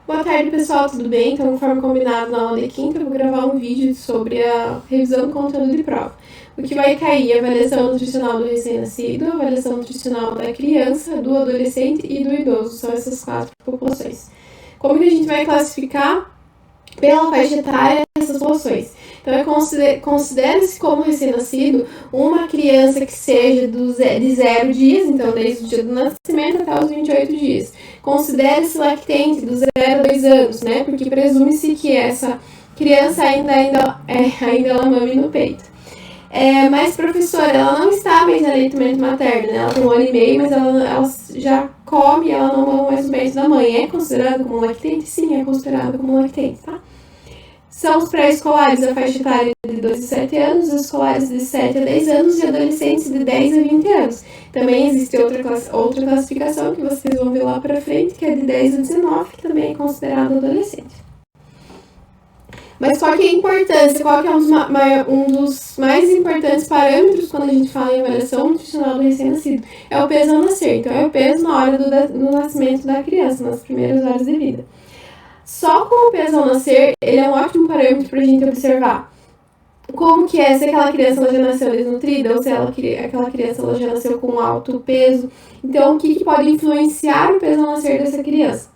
Boa tarde, pessoal, tudo bem? Então, conforme combinado na aula de quinta, eu vou gravar um vídeo sobre a revisão do conteúdo de prova. O que vai cair é a avaliação nutricional do recém-nascido, a avaliação nutricional da criança, do adolescente e do idoso. São essas 4 populações. Como que a gente vai classificar pela faixa etária essas populações? Então, considera-se como recém-nascido uma criança que seja de 0 dias, então desde o dia do nascimento até os 28 dias. Considere-se lactente do 0 a 2 anos, né? Porque presume-se que essa criança ainda ela mame no peito. Mas, professora, ela não está mais no aleitamento materno, né? Ela tem 1 ano e meio, mas ela já come, ela não mama mais no peito da mãe. É considerado como lactente? Sim, é considerado como lactente, tá? São os pré-escolares a faixa etária de 12 a 7 anos, os escolares de 7 a 10 anos e adolescentes de 10 a 20 anos. Também existe outra classificação que vocês vão ver lá para frente, que é de 10 a 19, que também é considerado adolescente. Mas qual que é a importância? Qual que é um dos mais importantes parâmetros quando a gente fala em avaliação nutricional do recém-nascido? É o peso ao nascer. Então, é o peso na hora do nascimento da criança, nas primeiras horas de vida. Só com o peso ao nascer, ele é um ótimo parâmetro para a gente observar como que é, se aquela criança ela já nasceu desnutrida ou se aquela criança ela já nasceu com alto peso. Então, o que pode influenciar o peso ao nascer dessa criança?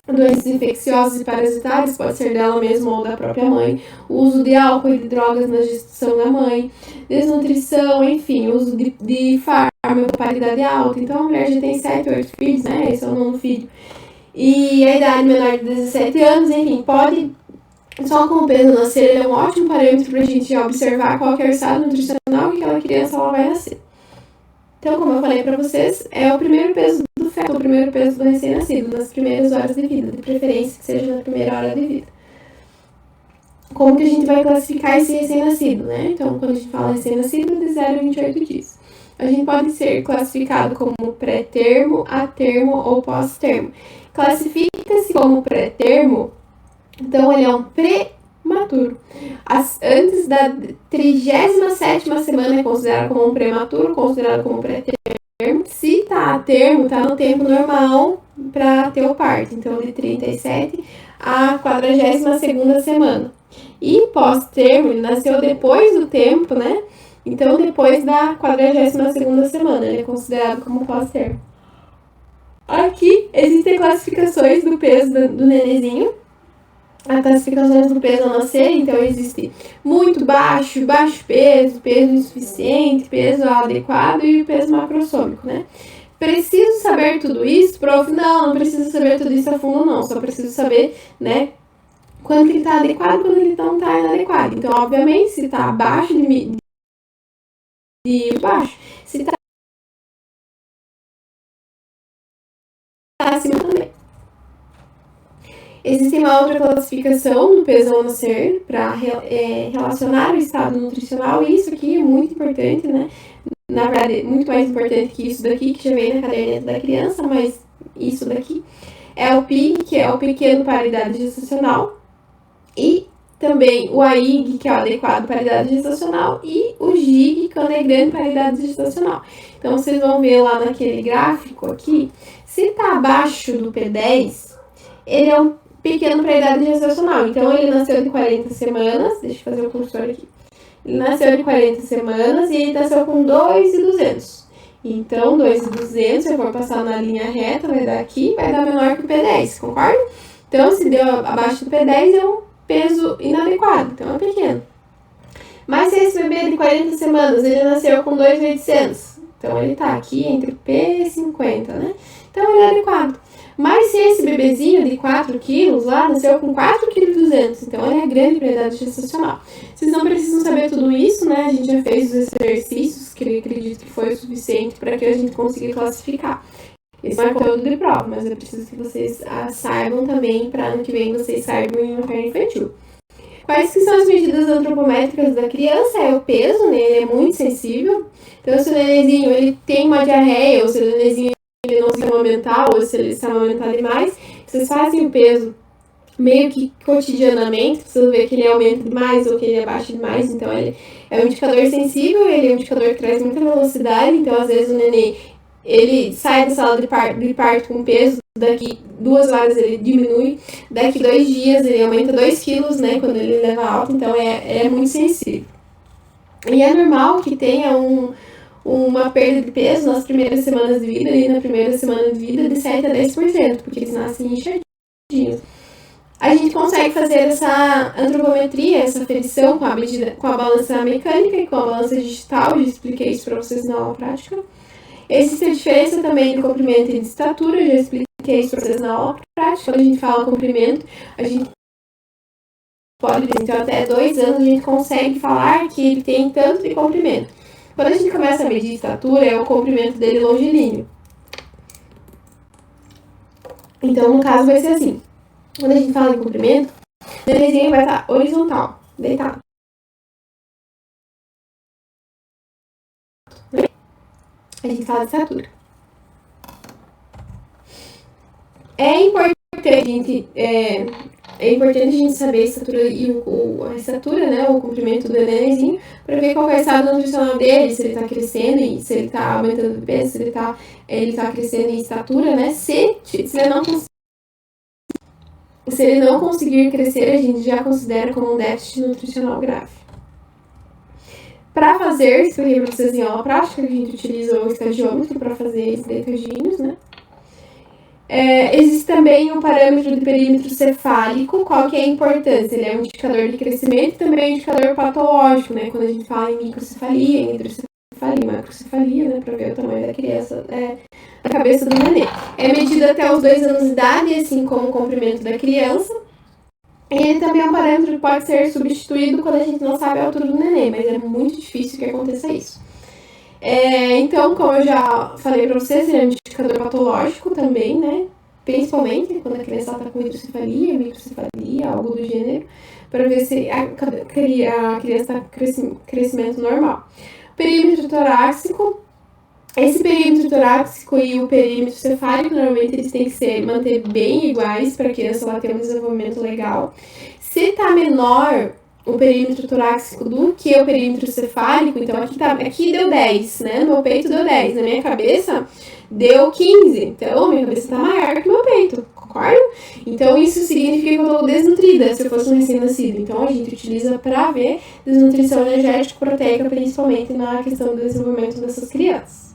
Doenças infecciosas e parasitárias, pode ser dela mesma ou da própria mãe, o uso de álcool e de drogas na gestação da mãe, desnutrição, enfim, uso de fármaco, paridade alta. Então, a mulher já tem 7, 8 filhos, né? Esse é o 9º filho. E a idade menor de 17 anos, enfim, pode, só com o peso nascer, ele é um ótimo parâmetro para a gente observar qual que é o estado nutricional que aquela criança ela vai nascer. Então, como eu falei para vocês, é o primeiro peso do feto, o primeiro peso do recém-nascido, nas primeiras horas de vida, de preferência que seja na primeira hora de vida. Como que a gente vai classificar esse recém-nascido, né? Então, quando a gente fala recém-nascido, de 0 a 28 dias. A gente pode ser classificado como pré-termo, a-termo ou pós-termo. Classifica-se como pré-termo, então ele é um prematuro. Antes da 37ª semana é considerado como um prematuro, considerado como pré-termo. Se tá a termo, tá no tempo normal para ter o parto, então de 37 a 42ª semana. E pós-termo, ele nasceu depois do tempo, né? Então depois da 42ª semana, ele é considerado como pós-termo. Aqui existem classificações do peso do nenenzinho. As classificações do peso ao nascer, então existe muito baixo, baixo peso, peso insuficiente, peso adequado e o peso macrossômico, né? Preciso saber tudo isso, prof? Não preciso saber tudo isso a fundo, não. Só preciso saber, né, quando ele está adequado, quando ele não está inadequado. Então, obviamente, se está abaixo de baixo, se está acima também. Existe uma outra classificação do peso ao nascer para relacionar o estado nutricional, e isso aqui é muito importante, né? Na verdade, muito mais importante que isso daqui, que já vem na caderneta da criança, mas isso daqui é o PIG, que é o pequeno para a idade gestacional, e também o AIG, que é o adequado para a idade gestacional, e o GIG, que é grande para a idade gestacional. Então, vocês vão ver lá naquele gráfico aqui, se está abaixo do P10, ele é um pequeno para a idade gestacional. Então, ele nasceu de 40 semanas, deixa eu fazer o cursor aqui. Ele nasceu de 40 semanas e ele nasceu com 2.200. Então, 2.200, se eu for passar na linha reta, vai dar aqui, vai dar menor que o P10, concorda? Então, se deu abaixo do P10, é um peso inadequado, então é pequeno. Mas se esse bebê de 40 semanas, ele nasceu com 2.800, então ele tá aqui entre P50, né? Então, ele é adequado. Mas se esse bebezinho de 4 quilos lá nasceu com 4,2 kg, então ele é grande para a idade gestacional. Vocês não precisam saber tudo isso, né? A gente já fez os exercícios, que eu acredito que foi o suficiente para que a gente consiga classificar. Isso não é conteúdo de prova, mas eu preciso que vocês saibam também, para ano que vem vocês saibam em matéria infantil. Quais que são as medidas antropométricas da criança? É o peso, né? Ele é muito sensível. Então, se o nenenzinho ele tem uma diarreia, ou se o nenenzinho ele não se amamentar, ou se ele se amamentar demais, vocês fazem o peso meio que cotidianamente, precisam ver que ele aumenta demais ou que ele abaixa demais. Então, ele é um indicador sensível, ele é um indicador que traz muita velocidade, então às vezes o neném ele sai da sala de parto com peso, daqui 2 horas ele diminui, daqui 2 dias ele aumenta 2 quilos, né, quando ele leva alta, então é muito sensível. E é normal que tenha uma perda de peso nas primeiras semanas de vida, e na primeira semana de vida de 7 a 10%, porque eles nascem inchadinhos. A gente consegue fazer essa antropometria, essa aferição com a balança mecânica e com a balança digital, eu já expliquei isso para vocês na aula prática. Existe a diferença também de comprimento e de estatura, já expliquei isso para vocês na aula prática. Quando a gente fala comprimento, a gente pode dizer, então até 2 anos a gente consegue falar que ele tem tanto de comprimento. Quando a gente começa a medir estatura, é o comprimento dele longilíneo. Então, no caso, vai ser assim. Quando a gente fala em comprimento, o nenenzinho vai estar horizontal, deitado. A gente fala de estatura. É importante a gente saber a estatura e a estatura, né, o comprimento do nenenzinho, para ver qual é o estado nutricional dele, se ele está crescendo e se ele está aumentando de peso, se ele tá crescendo em estatura, né? Se ele não conseguir crescer, a gente já considera como um déficit nutricional grave. Para fazer, expliquei para vocês em aula prática, a gente utiliza o estagiômetro para fazer esses decadinhos, né? Existe também o parâmetro de perímetro cefálico. Qual que é a importância? Ele é um indicador de crescimento e também é um indicador patológico, né? Quando a gente fala em microcefalia, em hidrocefalia, macrocefalia, né? Para ver o tamanho da criança, da cabeça do neném. É medido até os 2 anos de idade, assim como o comprimento da criança. E ele também é um parâmetro que pode ser substituído quando a gente não sabe a altura do neném, mas é muito difícil que aconteça isso. Então, como eu já falei para vocês, ele é um indicador patológico também, né? Principalmente quando a criança está com hidrocefalia, microcefalia, algo do gênero, para ver se a criança está com crescimento normal. Perímetro torácico. Esse perímetro torácico e o perímetro cefálico, normalmente eles têm que se manter bem iguais para a criança ela ter um desenvolvimento legal. Se está menor o perímetro torácico do que o perímetro cefálico, então aqui deu 10, né? No meu peito deu 10, na minha cabeça deu 15. Então, minha cabeça está maior que o meu peito, concorda? Então, isso significa que eu estou desnutrida se eu fosse um recém-nascido. Então, a gente utiliza para ver desnutrição energético-proteica, principalmente na questão do desenvolvimento dessas crianças.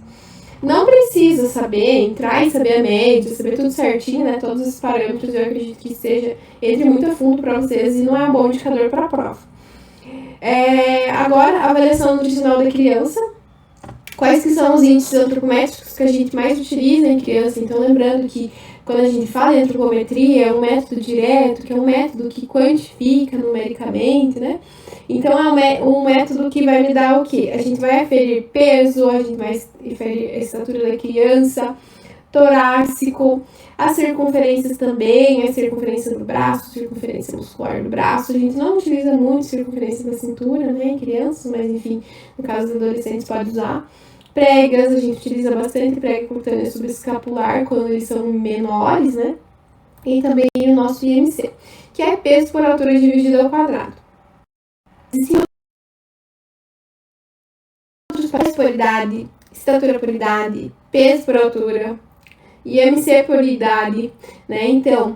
Não precisa entrar e saber a média, saber tudo certinho, né? Todos os parâmetros, eu acredito que entre muito a fundo para vocês e não é um bom indicador para a prova. Agora, a avaliação nutricional da criança. Quais que são os índices antropométricos que a gente mais utiliza em criança? Então, lembrando que quando a gente fala em antropometria, é um método direto, que é um método que quantifica numericamente, né? Então, é um método que vai me dar o quê? A gente vai aferir peso, a gente vai aferir a estatura da criança, torácico, as circunferências também, a circunferência do braço, circunferência muscular do braço. A gente não utiliza muito circunferência da cintura, né, em crianças, mas enfim, no caso dos adolescentes pode usar. Pregas, a gente utiliza bastante prega cutânea subescapular quando eles são menores, né? E também o nosso IMC, que é peso por altura dividido ao quadrado. Existem outros parâmetros por idade, estatura por idade, peso por altura, IMC por idade, né? Então,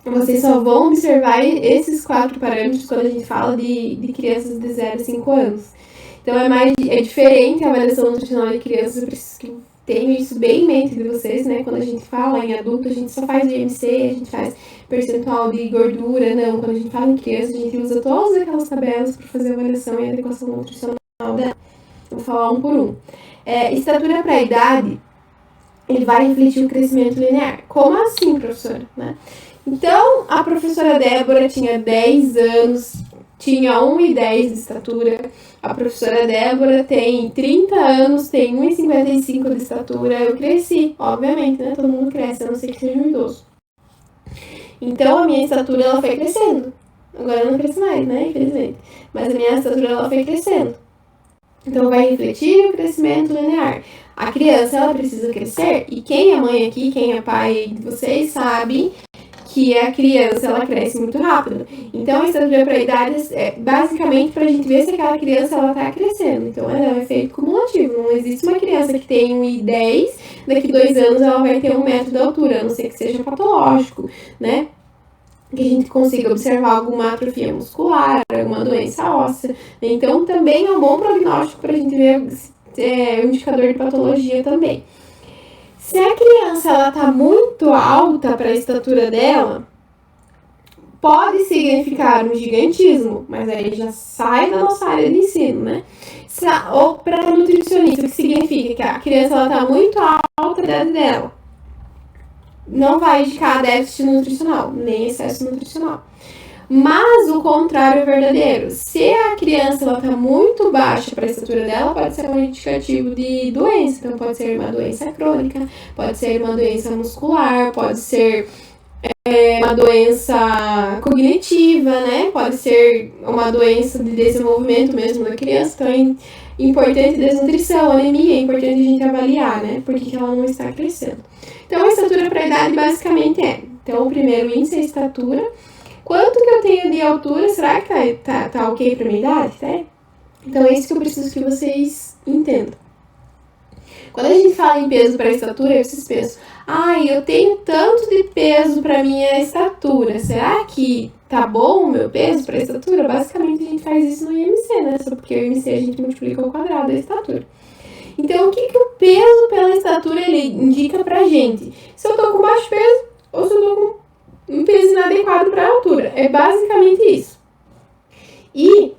vocês só vão observar esses 4 parâmetros quando a gente fala de crianças de 0 a 5 anos. Então, é diferente a avaliação nutricional de crianças, eu preciso que tenham isso bem em mente de vocês, né? Quando a gente fala em adulto, a gente só faz IMC, a gente faz percentual de gordura, não. Quando a gente fala em criança, a gente usa todas aquelas tabelas para fazer a avaliação e a adequação nutricional dela. Vou falar um por um. Estatura para a idade, ele vai refletir o crescimento linear. Como assim, professora? Né? Então, a professora Débora tinha 10 anos, tinha 1,10 de estatura. A professora Débora tem 30 anos, tem 1,55 de estatura. Eu cresci, obviamente, né? Todo mundo cresce, a não ser que seja um idoso. Então, a minha estatura, ela foi crescendo. Agora eu não cresço mais, né? Infelizmente. Mas a minha estatura, ela foi crescendo. Então, vai refletir o crescimento linear. A criança, ela precisa crescer. E quem é mãe aqui, quem é pai de vocês, sabe que a criança, ela cresce muito rápido. Então, a estatura para a idade é basicamente para a gente ver se aquela criança, ela tá crescendo. Então, é um efeito cumulativo. Não existe uma criança que tem 1,10, daqui 2 anos ela vai ter 1 metro de altura, a não ser que seja patológico, né? Que a gente consiga observar alguma atrofia muscular, alguma doença óssea. Então, também é um bom prognóstico para a gente ver o indicador de patologia também. Se a criança ela tá muito alta para a estatura dela, pode significar um gigantismo, mas aí já sai da nossa área de ensino, né? Ou para nutricionista, que significa que a criança ela tá muito alta da idade dela. Não vai indicar déficit nutricional, nem excesso nutricional. Mas o contrário é verdadeiro. Se a criança ela tá muito baixa para a estatura dela, pode ser um indicativo de doença. Então, pode ser uma doença crônica, pode ser uma doença muscular, pode ser uma doença cognitiva, né? Pode ser uma doença de desenvolvimento mesmo da criança. Então, é importante desnutrição, anemia, é importante a gente avaliar, né? Por que ela não está crescendo. Então, a estatura para a idade basicamente é. Então, o primeiro índice é a estatura. Quanto que eu tenho de altura? Será que tá ok para minha idade? Tá? Então, é isso que eu preciso que vocês entendam. Quando a gente fala em peso para estatura, vocês pensam, eu tenho tanto de peso para minha estatura. Será que tá bom o meu peso para estatura? Basicamente, a gente faz isso no IMC, né? Só porque o IMC a gente multiplica o quadrado da estatura. Então, o que o peso pela estatura ele indica pra gente? Se eu tô com baixo peso ou se eu tô com um peso inadequado para a altura. É basicamente isso. E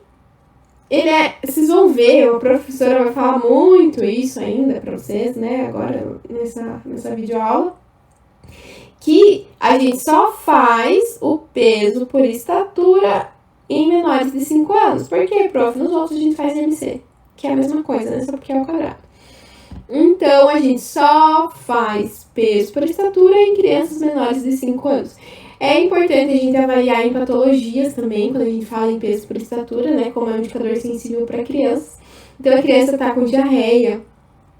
vocês vão ver, a professora vai falar muito isso ainda para vocês, né? Agora nessa videoaula, que a gente só faz o peso por estatura em menores de 5 anos. Por quê, prof? Nos outros a gente faz IMC, que é a mesma coisa, né? Só porque é o quadrado. Então, a gente só faz peso por estatura em crianças menores de 5 anos. É importante a gente avaliar em patologias também, quando a gente fala em peso por estatura, né? Como é um indicador sensível para crianças. Então, a criança está com diarreia,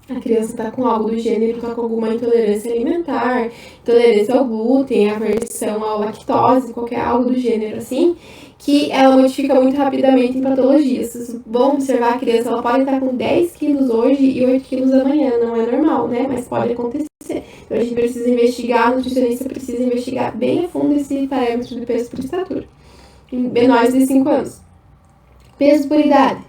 a criança está com algo do gênero, está com alguma intolerância alimentar, intolerância ao glúten, aversão à lactose, qualquer algo do gênero assim, que ela modifica muito rapidamente em patologias. Vocês vão observar a criança, ela pode estar com 10 quilos hoje e 8 quilos amanhã, não é normal, né? Mas pode acontecer. Então, a gente precisa investigar, a nutricionista precisa investigar bem a fundo esse parâmetro de peso por estatura, em menores de 5 anos. Peso por idade.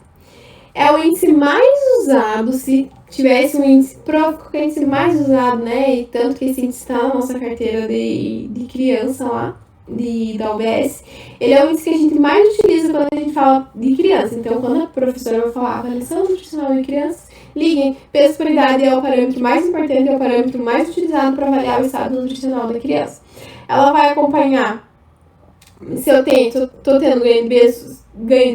É o índice mais usado, se tivesse um índice, provavelmente o índice mais usado, né? E tanto que esse índice está na nossa carteira de criança lá, da UBS. Ele é o índice que a gente mais utiliza quando a gente fala de criança. Então, quando a professora vai falar avaliação nutricional em crianças, liguem, peso por idade é o parâmetro mais importante, é o parâmetro mais utilizado para avaliar o estado nutricional da criança. Ela vai acompanhar se eu tô tendo ganho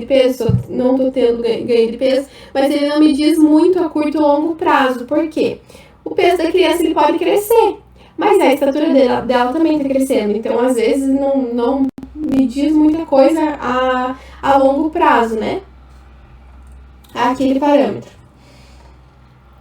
de peso, não tô tendo ganho de peso, mas ele não me diz muito a curto ou longo prazo. Por quê? O peso da criança ele pode crescer, mas a estatura dela também está crescendo. Então, às vezes, não me diz muita coisa a longo prazo, né? Aquele parâmetro.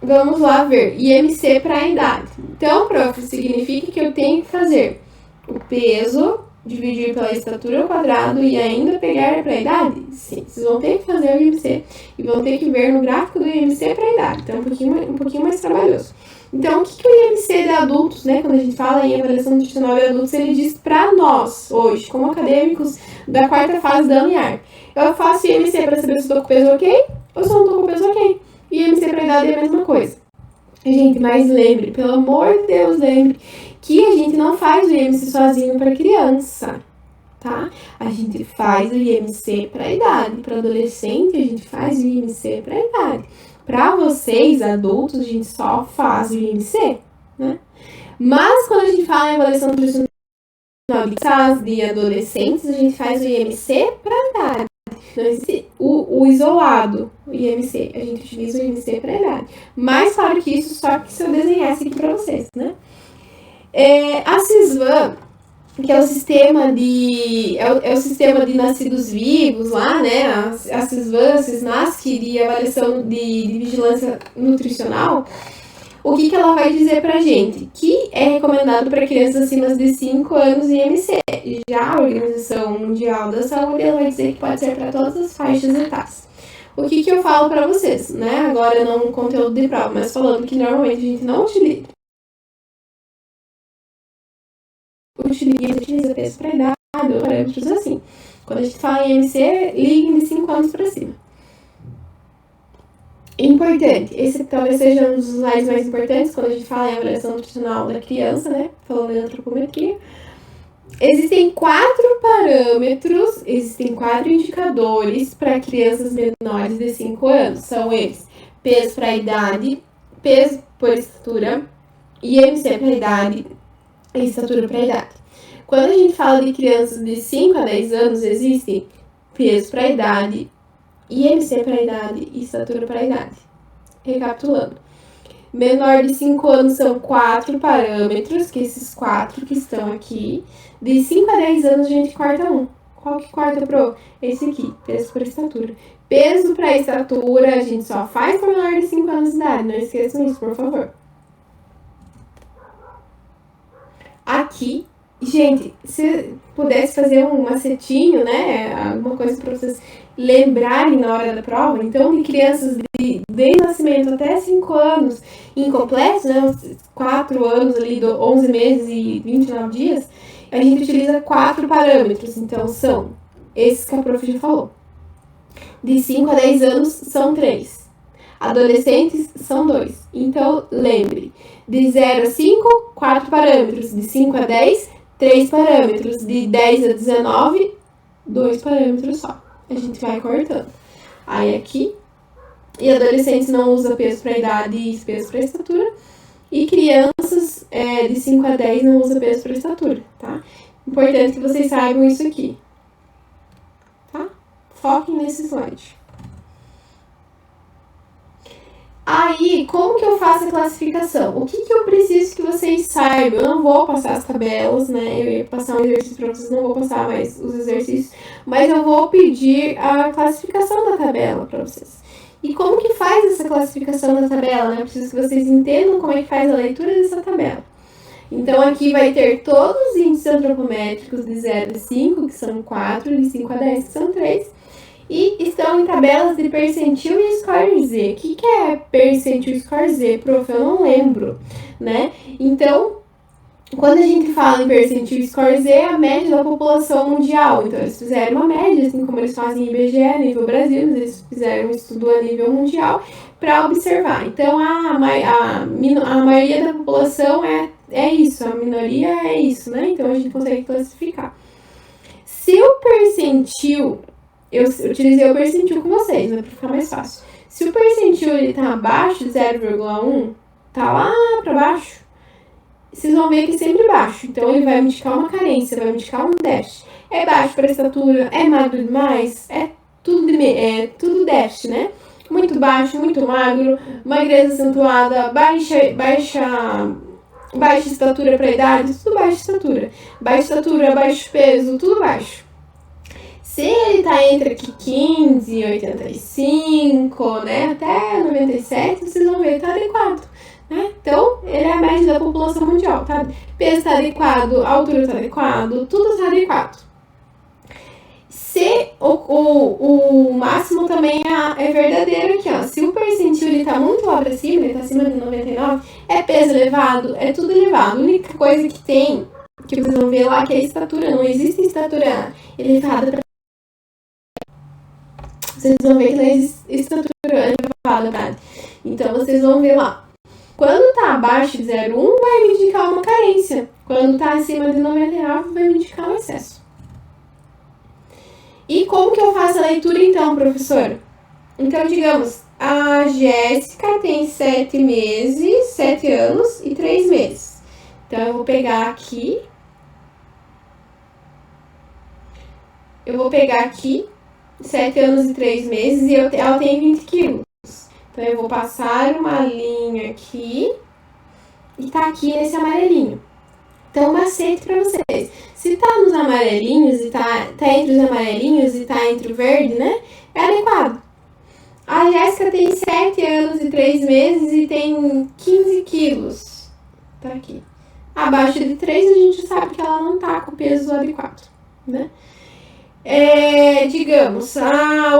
Vamos lá ver. IMC para a idade. Então, prof, significa que eu tenho que fazer o peso dividir pela estatura ao quadrado e ainda pegar para a idade? Sim, vocês vão ter que fazer o IMC e vão ter que ver no gráfico do IMC para a idade. Então, um pouquinho mais trabalhoso. Então, o que o IMC de adultos, né, quando a gente fala em avaliação nutricional de adultos, ele diz para nós, hoje, como acadêmicos da 4ª fase da UniArp. Eu faço IMC para saber se estou com peso ok ou se eu não estou com peso ok. E IMC para a idade é a mesma coisa. Gente, mas lembre, pelo amor de Deus, lembre que a gente não faz o IMC sozinho para criança, tá? A gente faz o IMC para idade. Para adolescente, a gente faz o IMC para idade. Para vocês, adultos, a gente só faz o IMC, né? Mas quando a gente fala em avaliação nutricional de adolescentes, a gente faz o IMC para idade. Então, existe o isolado, o IMC, a gente utiliza o IMC para idade. Mais claro que isso, só que se eu desenhasse aqui para vocês, né? A CISVAN, que é o sistema de nascidos vivos lá, né? A CISVAN, CISNASC, de avaliação de vigilância nutricional. o que ela vai dizer pra gente? Que é recomendado para crianças acima de 5 anos em IMC. Já a Organização Mundial da Saúde, ela vai dizer que pode ser para todas as faixas etárias. O que eu falo para vocês, né? Agora não no conteúdo de prova, mas falando que normalmente a gente não utiliza peso para idade, ou parâmetros assim. Quando a gente fala em IMC, liguem de 5 anos para cima. Importante, esse talvez seja um dos slides mais importantes quando a gente fala em avaliação nutricional da criança, né? Falando em antropometria. Existem 4 parâmetros, existem 4 indicadores para crianças menores de 5 anos. São eles: peso para idade, peso por estatura, IMC para idade e estatura para idade. Quando a gente fala de crianças de 5 a 10 anos, existe peso para idade, IMC para idade e estatura para idade. Recapitulando. Menor de 5 anos são 4 parâmetros, que esses 4 que estão aqui. De 5 a 10 anos a gente corta um. Qual que corta, pro? Esse aqui, peso por estatura. Peso para estatura a gente só faz para menor de 5 anos de idade, não esqueçam isso, por favor. Aqui, gente, se pudesse fazer um macetinho, né, alguma coisa para vocês lembrarem na hora da prova, então de crianças de nascimento até 5 anos incompletos, né, 4 anos ali, 11 meses e 29 dias, a gente utiliza 4 parâmetros, então são esses que a prof já falou. De 5 a 10 anos são 3. Adolescentes são 2. Então, lembre, de 0 a 5, 4 parâmetros. De 5 a 10, 3 parâmetros. De 10 a 19, 2 parâmetros só. A gente vai cortando. Aí aqui, e adolescentes não usa peso para idade e peso para estatura. E crianças de 5 a 10 não usa peso para estatura, tá? Importante que vocês saibam isso aqui. Tá? Foquem nesse slide. Aí, como que eu faço a classificação? O que eu preciso que vocês saibam? Eu não vou passar as tabelas, né? Eu ia passar um exercício para vocês, não vou passar mais os exercícios, mas eu vou pedir a classificação da tabela para vocês. E como que faz essa classificação da tabela, né? Eu preciso que vocês entendam como é que faz a leitura dessa tabela. Então, aqui vai ter todos os índices antropométricos de 0 a 5, que são 4, de 5 a 10, que são 3. E estão em tabelas de percentil e score Z. O que é percentil e score Z, prof? Eu não lembro, né? Então, quando a gente fala em percentil e score Z, é a média da população mundial. Então, eles fizeram uma média, assim como eles fazem em IBGE, a nível Brasil, mas eles fizeram um estudo a nível mundial para observar. Então, a maioria da população é isso, a minoria é isso, né? Então, a gente consegue classificar. Se o percentil... Eu utilizei o percentil com vocês, né, para ficar mais fácil. Se o percentil está abaixo de 0,1, tá lá para baixo, vocês vão ver que é sempre baixo. Então, ele vai me indicar uma carência, vai me indicar um déficit. É baixo para estatura, é magro demais, é tudo déficit, né? Muito baixo, muito magro, magreza acentuada, baixa estatura para idade, tudo baixa estatura. Baixa estatura, baixo peso, tudo baixo. Se ele tá entre aqui 15 e 85, né, até 97, vocês vão ver que tá adequado, né? Então, ele é a média da população mundial, tá? Peso tá adequado, altura tá adequado, tudo tá adequado. Se o máximo também é verdadeiro aqui, ó. Se o percentil ele tá muito lá pra cima, ele tá acima de 99, é peso elevado, é tudo elevado. A única coisa que tem, que vocês vão ver lá, que é a estatura. Não existe estatura elevada pra... Vocês vão ver que não existe estatura elevada, tá? Então, vocês vão ver lá. Quando tá abaixo de 0,1, vai me indicar uma carência. Quando tá acima de 99, vai me indicar um excesso. E como que eu faço a leitura, então, professora? Então, digamos, a Jéssica tem 7 meses, 7 anos e 3 meses. Então, eu vou pegar aqui. 7 anos e 3 meses e ela tem 20 quilos. Então, eu vou passar uma linha aqui e tá aqui nesse amarelinho. Então, macete pra vocês. Se tá nos amarelinhos e tá entre os amarelinhos e tá entre o verde, né? É adequado. A Jéssica tem 7 anos e 3 meses e tem 15 quilos. Tá aqui. Abaixo de 3, a gente sabe que ela não tá com o peso adequado, né? Digamos,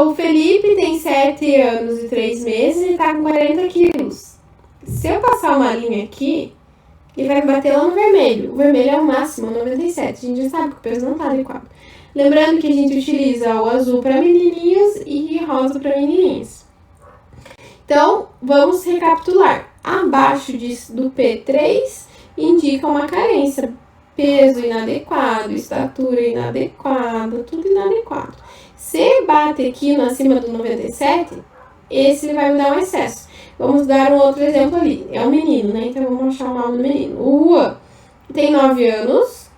o Felipe tem 7 anos e 3 meses e tá com 40 quilos. Se eu passar uma linha aqui, ele vai bater lá no vermelho. O vermelho é o máximo, 97. A gente já sabe que o peso não tá adequado. Lembrando que a gente utiliza o azul para menininhos e rosa para menininhos. Então, vamos recapitular. Abaixo do P3 indica uma carência. Peso inadequado, estatura inadequada, tudo inadequado. Se bate aqui acima do 97, esse ele vai me dar um excesso. Vamos dar um outro exemplo ali. É um menino, né? Então vamos achar o nome do menino. O Juan tem 9 anos.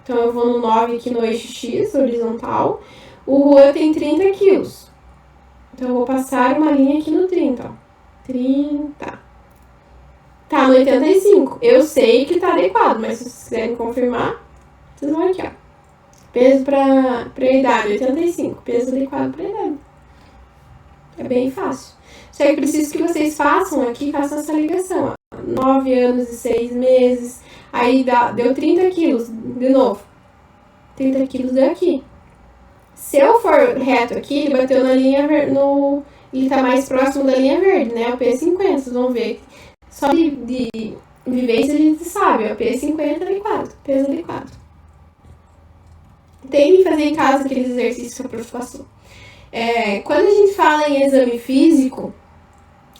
Então eu vou no 9 aqui no eixo X, horizontal. O Juan tem 30 quilos. Então eu vou passar uma linha aqui no 30, ó. 30. Tá no 85. Eu sei que tá adequado, mas se vocês quiserem confirmar, vocês vão aqui, ó. Peso pra idade, 85. Peso adequado pra idade. É bem fácil. Só que eu preciso que vocês façam essa ligação, ó. 9 anos e 6 meses. Aí deu 30 quilos, de novo. 30 quilos deu aqui. Se eu for reto aqui, ele bateu na linha verde, ele tá mais próximo da linha verde, né? O P50, vocês vão ver. Só de vivência a gente sabe, o P50 adequado, peso adequado. Tem que fazer em casa aqueles exercícios que a prof passou. Quando a gente fala em exame físico,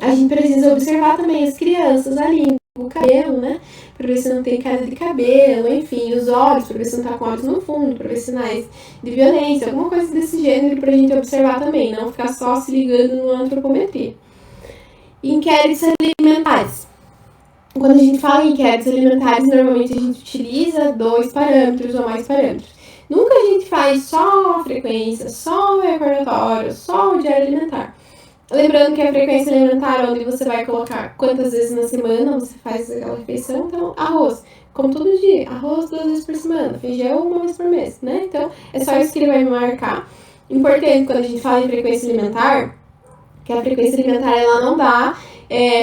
a gente precisa observar também as crianças ali, o cabelo, né? Pra ver se não tem queda de cabelo, enfim, os olhos, pra ver se não tá com olhos no fundo, pra ver sinais de violência, alguma coisa desse gênero pra gente observar também, não ficar só se ligando no antropometria. Inquéritos alimentares. Quando a gente fala em inquéritos alimentares, normalmente a gente utiliza 2 parâmetros ou mais parâmetros. Nunca a gente faz só a frequência, só o recordatório, só o diário alimentar. Lembrando que a frequência alimentar, onde você vai colocar quantas vezes na semana você faz aquela refeição. Então, arroz, como todo dia, arroz 2 vezes por semana, feijão 1 vez por mês, né? Então, é só isso que ele vai me marcar. Importante, quando a gente fala em frequência alimentar, que a frequência alimentar, ela não dá,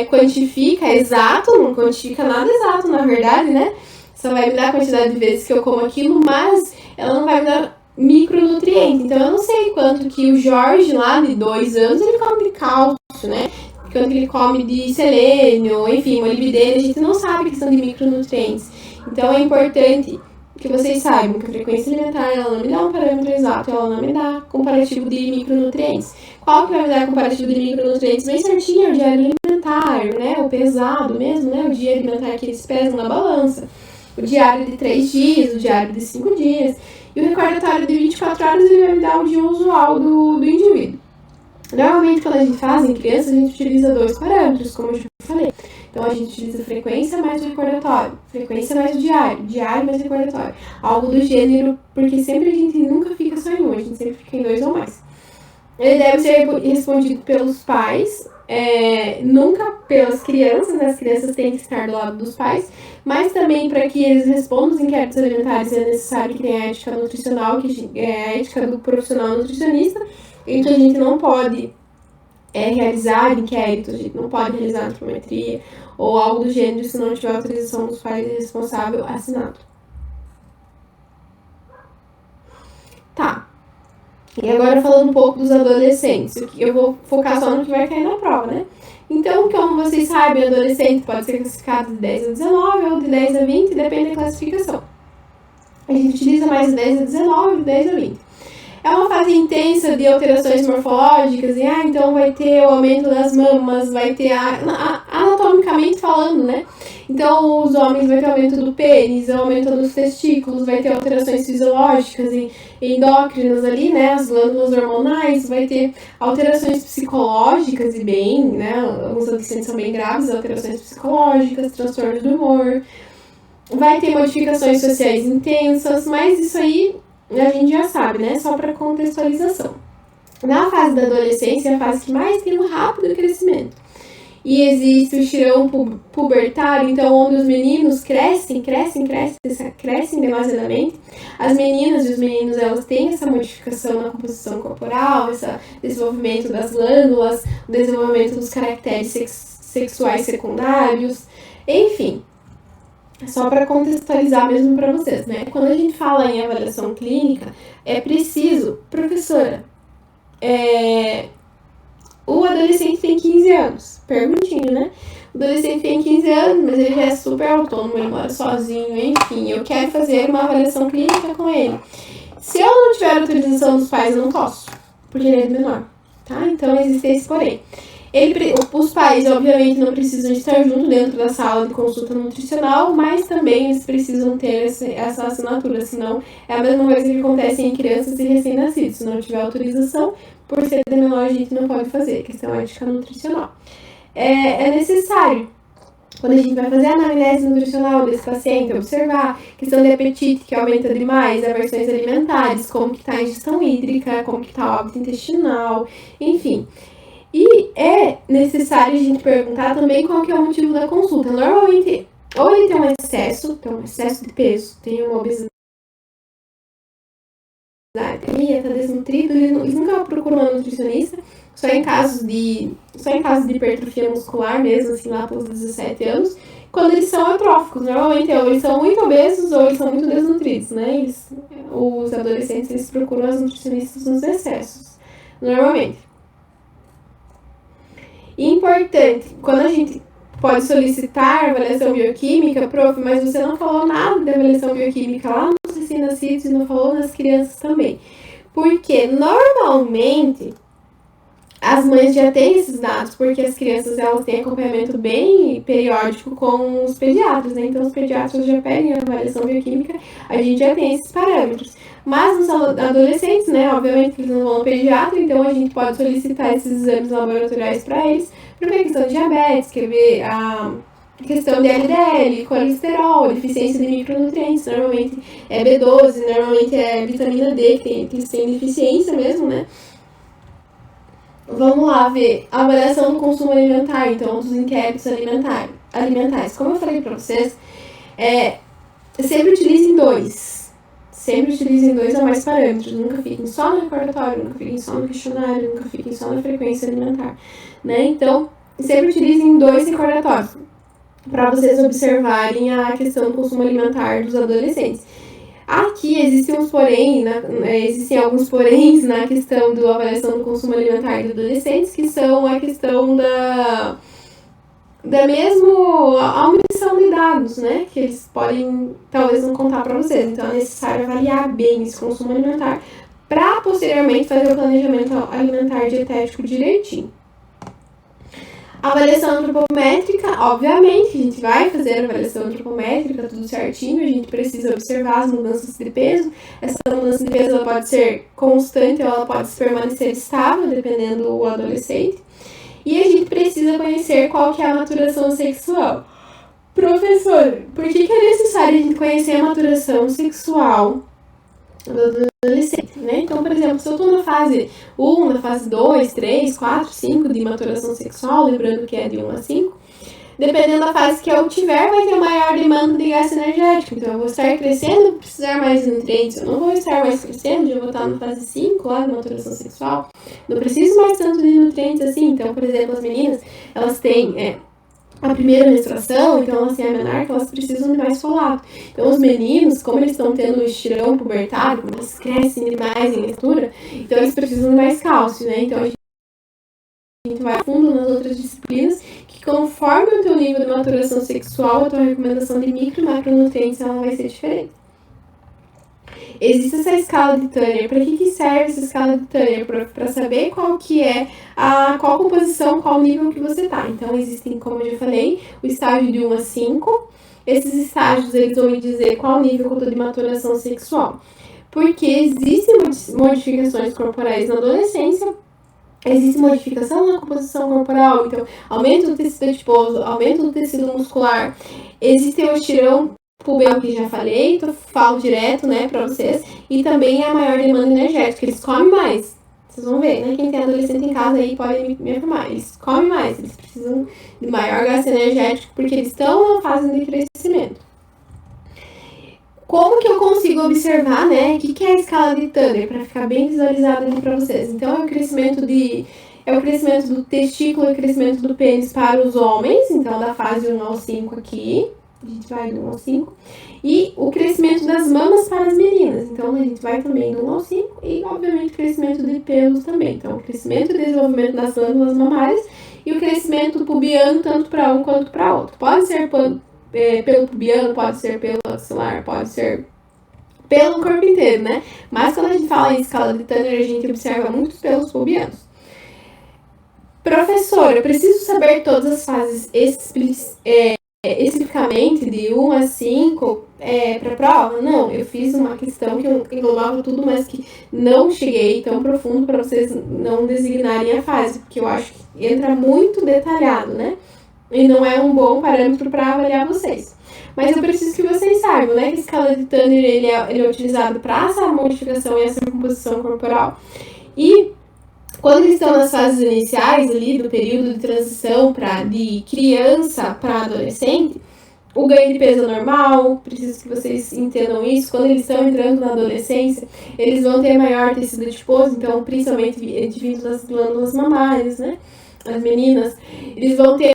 quantifica exato, não quantifica nada exato, na verdade, né? Só vai me dar a quantidade de vezes que eu como aquilo, mas ela não vai me dar micronutrientes. Então, eu não sei quanto que o Jorge, lá de 2 anos, ele come de cálcio, né? Quanto ele come de selênio, enfim, molibdênio, a gente não sabe a questão de micronutrientes. Então, é importante que vocês saibam que a frequência alimentar, ela não me dá um parâmetro exato, ela não me dá comparativo de micronutrientes. Qual que vai me dar comparativo de micronutrientes? Bem certinho, é o diário alimentar, né? O pesado mesmo, né? O dia alimentar que eles pesam na balança. O diário de 3 dias, o diário de 5 dias. E o recordatório de 24 horas, ele vai me dar o dia usual do indivíduo. Normalmente, quando a gente faz em criança, a gente utiliza 2 parâmetros, como eu já falei. Então, a gente utiliza frequência mais o recordatório, frequência mais o diário, diário mais o recordatório. Algo do gênero, porque sempre a gente nunca fica só em um, a gente sempre fica em 2 ou mais. Ele deve ser respondido pelos pais, nunca pelas crianças, né? As crianças têm que estar do lado dos pais, mas também para que eles respondam os inquéritos alimentares é necessário que tenha a ética nutricional, que é a ética do profissional nutricionista. Então a gente não pode realizar inquéritos, a gente não pode realizar antropometria ou algo do gênero se não tiver autorização dos pais e responsável assinado. Tá. E agora falando um pouco dos adolescentes, eu vou focar só no que vai cair na prova, né? Então, como vocês sabem, adolescente pode ser classificado de 10 a 19 ou de 10 a 20, depende da classificação. A gente utiliza mais de 10 a 19 e 10 a 20. É uma fase intensa de alterações morfológicas, e então vai ter o aumento das mamas, vai ter anatomicamente falando, né? Então, os homens vai ter aumento do pênis, aumento dos testículos, vai ter alterações fisiológicas e endócrinas ali, né? As glândulas hormonais, vai ter alterações psicológicas e bem, né? Alguns adolescentes são bem graves, alterações psicológicas, transtornos do humor. Vai ter modificações sociais intensas, mas isso aí a gente já sabe, né? Só para contextualização. Na fase da adolescência é a fase que mais tem um rápido crescimento. E existe o estirão pubertário, então onde os meninos crescem demasiadamente. As meninas e os meninos, elas têm essa modificação na composição corporal, esse desenvolvimento das glândulas, o desenvolvimento dos caracteres sexuais secundários, enfim. Só para contextualizar mesmo para vocês, né? Quando a gente fala em avaliação clínica, é preciso, professora, o adolescente tem 15 anos, perguntinho, né? O adolescente tem 15 anos, mas ele já é super autônomo, ele mora sozinho, enfim, eu quero fazer uma avaliação clínica com ele. Se eu não tiver autorização dos pais, eu não posso, por direito menor, tá? Então existe esse porém. Os pais, obviamente, não precisam estar junto dentro da sala de consulta nutricional, mas também eles precisam ter essa assinatura, senão é a mesma coisa que acontece em crianças e recém-nascidos. Se não tiver autorização, por ser de menor, a gente não pode fazer, questão ética nutricional. É necessário, quando a gente vai fazer a anamnese nutricional desse paciente, observar questão de apetite que aumenta demais, aversões alimentares, como que está a ingestão hídrica, como que está o hábito intestinal, enfim. E é necessário a gente perguntar também qual que é o motivo da consulta. Normalmente, ou ele tem um excesso de peso, tem uma obesidade, está desnutrido, ele nunca procura uma nutricionista, só em casos de hipertrofia muscular mesmo, assim, lá pelos 17 anos, quando eles são atróficos. Normalmente, ou eles são muito obesos ou eles são muito desnutridos, né? Os adolescentes, eles procuram as nutricionistas nos excessos, normalmente. Importante, quando a gente pode solicitar avaliação bioquímica, prof, mas você não falou nada de avaliação bioquímica lá nos recém-nascidos e não falou nas crianças também. Porque normalmente as mães já têm esses dados, porque as crianças elas têm acompanhamento bem periódico com os pediatras, né? Então os pediatras já pedem a avaliação bioquímica, a gente já tem esses parâmetros. Mas nos adolescentes, né, obviamente eles não vão ao pediatra, então a gente pode solicitar esses exames laboratoriais para eles, para ver a questão de diabetes, quer ver a questão de LDL, colesterol, deficiência de micronutrientes, normalmente é B12, normalmente é vitamina D, que eles têm deficiência mesmo, né? Vamos lá ver a avaliação do consumo alimentar, então, dos inquéritos alimentares. Como eu falei para vocês, sempre utilizem dois. Sempre utilizem dois ou mais parâmetros. Nunca fiquem só no recordatório, nunca fiquem só no questionário, nunca fiquem só na frequência alimentar, né? Então, sempre utilizem dois recordatórios para vocês observarem a questão do consumo alimentar dos adolescentes. Aqui existem alguns poréns na questão da avaliação do consumo alimentar de adolescentes, que são a questão da a omissão de dados, né? Que eles podem, talvez, não contar para vocês. Então, é necessário avaliar bem esse consumo alimentar para, posteriormente, fazer o planejamento alimentar dietético direitinho. Avaliação antropométrica, obviamente, a gente vai fazer a avaliação antropométrica, tudo certinho, a gente precisa observar as mudanças de peso. Essa mudança de peso ela pode ser constante ou ela pode permanecer estável, dependendo do adolescente. E a gente precisa conhecer qual que é a maturação sexual. Professor, por que é necessário a gente conhecer a maturação sexual do adolescente, né? Então, por exemplo, se eu tô na fase 1, na fase 2, 3, 4, 5 de maturação sexual, lembrando que é de 1 a 5, dependendo da fase que eu tiver, vai ter maior demanda de gasto energético. Então, eu vou estar crescendo, vou precisar mais de nutrientes. Eu não vou estar mais crescendo, já vou estar na fase 5 lá de maturação sexual. Não preciso mais tanto de nutrientes assim. Então, por exemplo, as meninas, elas têm a primeira menstruação, então elas têm a menarca, elas precisam de mais folato. Então, os meninos, como eles estão tendo um estirão pubertário, como eles crescem demais em altura, então eles precisam de mais cálcio, né? Então, a gente vai a fundo nas outras disciplinas, que conforme o teu nível de maturação sexual, a tua recomendação de micro e macronutrientes, ela vai ser diferente. Existe essa escala de Turner. Para que serve essa escala de Turner? Para saber qual que é qual composição, qual nível que você tá. Então, existem, como eu já falei, o estágio de 1 a 5. Esses estágios, eles vão me dizer qual nível que eu tô de maturação sexual. Porque existem modificações corporais na adolescência, existe modificação na composição corporal, então, aumento do tecido adiposo, aumento do tecido muscular, existe o estirão puberal que já falei, então falo direto, né, pra vocês, e também a maior demanda energética, eles comem mais, Vocês vão ver, né? Quem tem adolescente em casa aí pode me afirmar. Eles comem mais, eles precisam de maior gasto energético porque eles estão na fase de crescimento. Como que eu consigo observar, né? O que é a escala de Tanner, para ficar bem visualizado ali para vocês? Então, é o crescimento do testículo e o crescimento do pênis para os homens, então da fase 1 ao 5 aqui, a gente vai do 1 ao 5, e o crescimento das mamas para as meninas, então a gente vai também do 1 ao 5, e obviamente o crescimento de pelos também, então o crescimento e desenvolvimento das glândulas mamárias e o crescimento pubiano tanto para um quanto para outro. Pode ser pelo pubiano, pode ser pelo axilar, pode ser pelo corpo inteiro, né? Mas quando a gente fala em escala de Tanner, a gente observa muitos pelos pubianos. Professor, eu preciso saber todas as fases especificamente de 1 a 5 para a prova? Não, eu fiz uma questão que englobava tudo, mas que não cheguei tão profundo para vocês não designarem a fase, porque eu acho que entra muito detalhado, né? E não é um bom parâmetro para avaliar vocês. Mas eu preciso que vocês saibam, né, que a escala de Tanner ele é utilizado para essa modificação e essa composição corporal. E quando eles estão nas fases iniciais ali do período de transição de criança para adolescente, o ganho de peso é normal, preciso que vocês entendam isso. Quando eles estão entrando na adolescência, eles vão ter maior tecido adiposo, então principalmente vindo das glândulas mamárias, né? As meninas, eles vão ter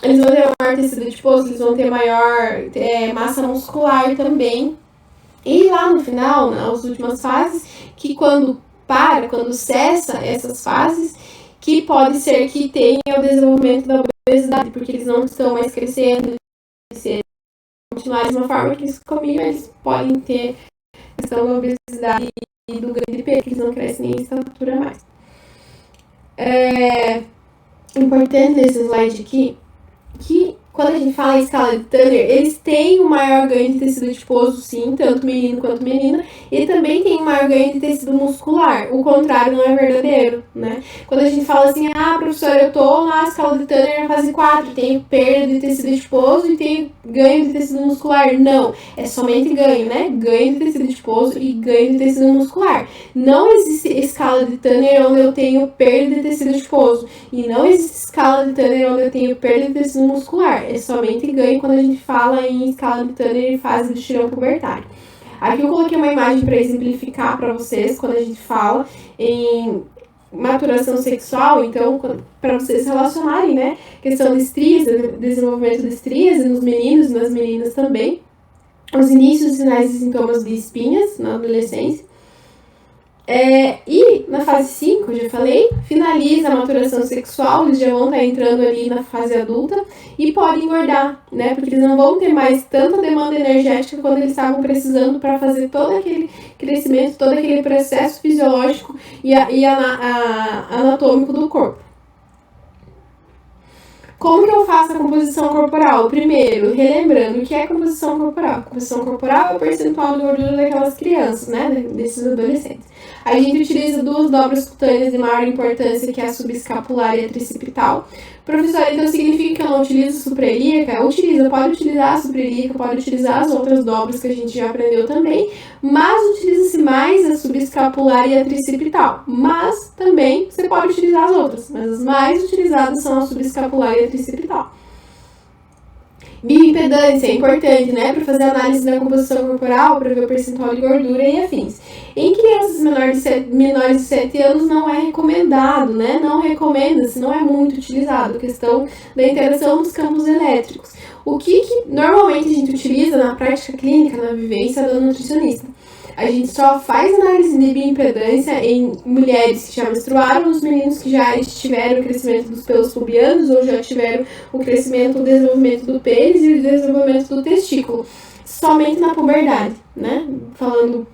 maior tecido adiposo, eles vão ter maior massa muscular também. E lá no final, nas últimas fases, que quando cessa essas fases, que pode ser que tenha o desenvolvimento da obesidade, porque eles não estão mais crescendo, se continuarem de uma forma que eles comiam, eles podem ter questão da obesidade e do grande peso, que eles não crescem nem em estatura mais. Importante nesse slide aqui, que quando a gente fala em escala de Tanner, eles têm um maior ganho de tecido adiposo, sim, tanto menino quanto menina, e também tem um maior ganho de tecido muscular. O contrário não é verdadeiro, né? Quando a gente fala assim, professora, eu tô na escala de Tanner na fase 4, tenho perda de tecido adiposo e tenho ganho de tecido muscular. Não, é somente ganho, né? Ganho de tecido adiposo e ganho de tecido muscular. Não existe escala de Tanner onde eu tenho perda de tecido adiposo, e não existe escala de Tanner onde eu tenho perda de tecido muscular. É somente ganho quando a gente fala em escala de Tanner em fase de estirão pubertário. Aqui eu coloquei uma imagem para exemplificar para vocês quando a gente fala em maturação sexual, então para vocês relacionarem, né, questão de estrias, desenvolvimento de estrias nos meninos e nas meninas também, os inícios e sinais e sintomas de espinhas na adolescência. E na fase 5, já falei, finaliza a maturação sexual, eles já vão estar entrando ali na fase adulta e podem engordar, né? Porque eles não vão ter mais tanta demanda energética quando eles estavam precisando para fazer todo aquele crescimento, todo aquele processo fisiológico e anatômico do corpo. Como que eu faço a composição corporal? Primeiro, relembrando o que é composição corporal. Composição corporal é o percentual de gordura daquelas crianças, né? Desses adolescentes. A gente utiliza duas dobras cutâneas de maior importância, que é a subescapular e a tricipital. Professora, então significa que eu não utilizo suprailíaca? Pode utilizar a suprailíaca, pode utilizar as outras dobras que a gente já aprendeu também, mas utiliza-se mais a subescapular e a tricipital. Mas também você pode utilizar as outras, mas as mais utilizadas são a subescapular e a tricipital. Bioimpedância é importante, né, para fazer análise da composição corporal, para ver o percentual de gordura e afins. Em crianças menores de 7 anos não é recomendado, né, não recomenda-se, não é muito utilizado, a questão da interação dos campos elétricos. O que normalmente a gente utiliza na prática clínica, na vivência do nutricionista? A gente só faz análise de bioimpedância em mulheres que já menstruaram, nos meninos que já tiveram o crescimento dos pelos pubianos ou já tiveram o desenvolvimento do pênis e o desenvolvimento do testículo. Somente na puberdade, né? Falando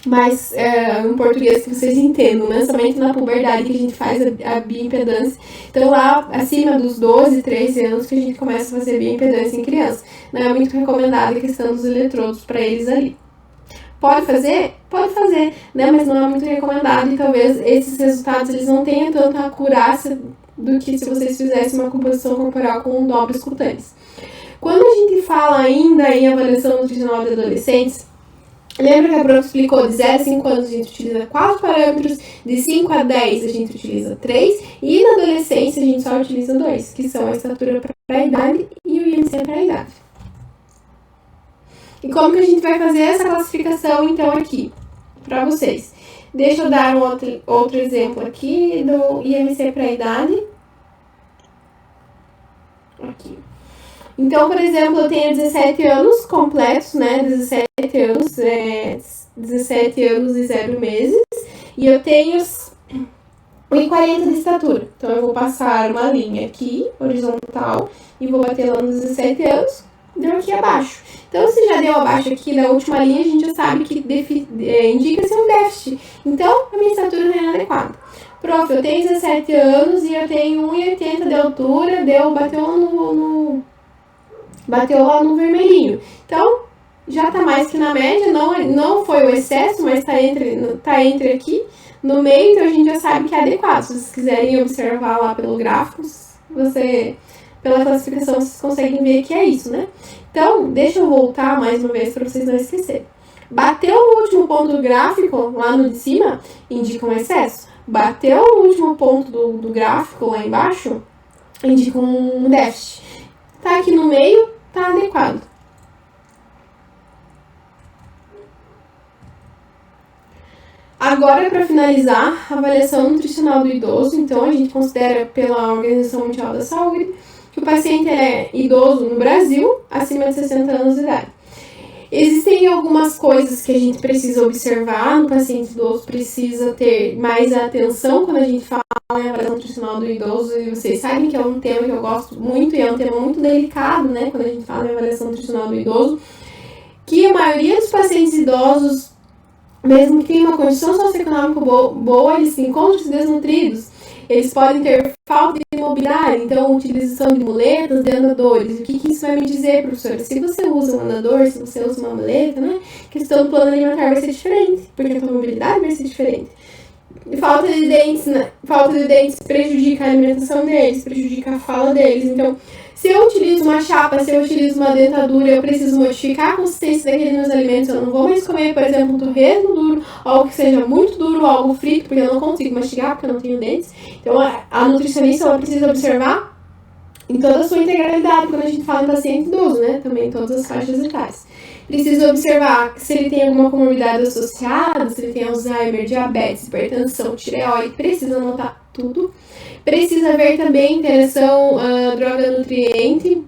mais em português que vocês entendam, né? Somente na puberdade que a gente faz a bioimpedância. Então, lá acima dos 12, 13 anos que a gente começa a fazer bioimpedância em criança. Não é muito recomendada a questão dos eletrodos para eles ali. Pode fazer? Pode fazer, né? Mas não é muito recomendado e talvez esses resultados eles não tenham tanta acurácia do que se vocês fizessem uma composição corporal com dobras cutâneas. Quando a gente fala ainda em avaliação nutricional de adolescentes, Lembra que a prof explicou, de 0 a 5 anos a gente utiliza 4 parâmetros, de 5 a 10 a gente utiliza 3, e na adolescência a gente só utiliza 2, que são a estatura para a idade e o IMC para a idade. E como que a gente vai fazer essa classificação, então, aqui, para vocês? Deixa eu dar um outro exemplo aqui do IMC para a idade. Aqui. Então, por exemplo, eu tenho 17 anos completos, né? 17 anos e 0 meses. E eu tenho 1,40 de estatura. Então, eu vou passar uma linha aqui, horizontal, e vou bater lá nos 17 anos, deu aqui abaixo. Então, se já deu abaixo aqui da última linha, a gente já sabe que indica-se um déficit. Então, a minha estatura não é inadequada. Prof, eu tenho 17 anos e eu tenho 1,80 de altura, bateu lá no vermelhinho. Então, já tá mais que na média, não foi o excesso, mas tá entre aqui no meio, então a gente já sabe que é adequado. Se vocês quiserem observar lá pelo gráfico, pela classificação, vocês conseguem ver que é isso, né? Então, deixa eu voltar mais uma vez para vocês não esquecerem. Bateu no último ponto do gráfico, lá no de cima, indica um excesso. Bateu no último ponto do gráfico, lá embaixo, indica um déficit. Tá aqui no meio, tá adequado. Agora, para finalizar, a avaliação nutricional do idoso. Então, a gente considera pela Organização Mundial da Saúde que o paciente é idoso no Brasil, acima de 60 anos de idade. Existem algumas coisas que a gente precisa observar no paciente idoso, precisa ter mais atenção quando a gente fala em avaliação nutricional do idoso, e vocês sabem que é um tema que eu gosto muito e é um tema muito delicado, né, quando a gente fala em avaliação nutricional do idoso, que a maioria dos pacientes idosos, mesmo que tenham uma condição socioeconômica boa, eles se encontram desnutridos. Eles podem ter falta de mobilidade, então utilização de muletas, de andadores. O que isso vai me dizer, professora? Se você usa um andador, se você usa uma muleta, né? A questão do plano alimentar vai ser diferente, porque a tua mobilidade vai ser diferente. Falta de dentes prejudica a alimentação deles, prejudica a fala deles. Então, se eu utilizo uma chapa, se eu utilizo uma dentadura, eu preciso modificar a consistência daqueles meus alimentos. Eu não vou mais comer, por exemplo, um torresmo duro, algo que seja muito duro, algo frito, porque eu não consigo mastigar, porque eu não tenho dentes. Então, a nutricionista ela precisa observar em toda a sua integralidade quando a gente fala em paciente idoso, né? Também em todas as faixas etárias. Precisa observar se ele tem alguma comorbidade associada, se ele tem Alzheimer, diabetes, hipertensão, tireoide, precisa anotar tudo. Precisa ver também a interação droga-nutriente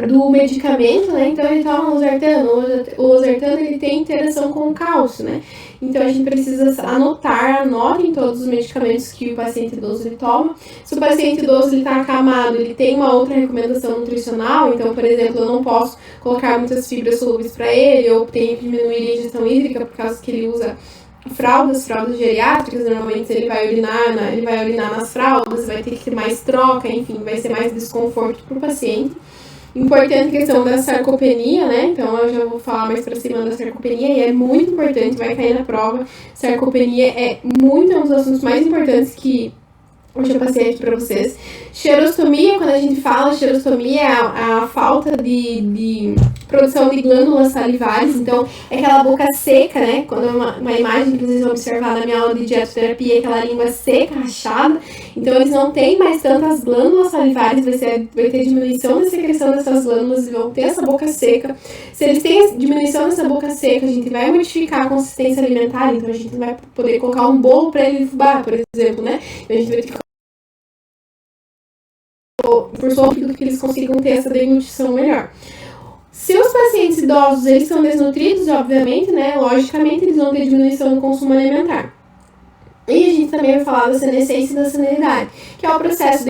do medicamento, né? Então, ele toma losartano. O losartano, ele tem interação com o cálcio, né? Então, a gente precisa anotem todos os medicamentos que o paciente idoso ele toma. Se o paciente idoso está acamado, ele tem uma outra recomendação nutricional. Então, por exemplo, eu não posso colocar muitas fibras solúveis para ele, ou tenho que diminuir a ingestão hídrica por causa que ele usa fraldas geriátricas. Normalmente ele vai urinar nas fraldas, vai ter que ter mais troca, enfim, vai ser mais desconforto para o paciente. Importante a questão da sarcopenia, né? Então, eu já vou falar mais pra cima da sarcopenia e é muito importante, vai cair na prova. Sarcopenia é um dos assuntos mais importantes que hoje eu passei aqui pra vocês. Xerostomia, quando a gente fala xerostomia, é a falta de produção de glândulas salivares. Então, é aquela boca seca, né? Quando uma imagem que vocês vão observar na minha aula de dietoterapia, é aquela língua seca, rachada. Então, eles não têm mais tantas glândulas salivares, vai ter diminuição da secreção dessas glândulas e vão ter essa boca seca. Se eles têm diminuição dessa boca seca, a gente vai modificar a consistência alimentar. Então, a gente não vai poder colocar um bolo para ele fubá, por exemplo, né? Então, a gente vai ter que por sólido que eles consigam ter essa deglutição melhor. Se os pacientes idosos eles são desnutridos, obviamente, né, logicamente eles vão ter diminuição no consumo alimentar. E a gente também vai falar da senescência e da senilidade, que é o processo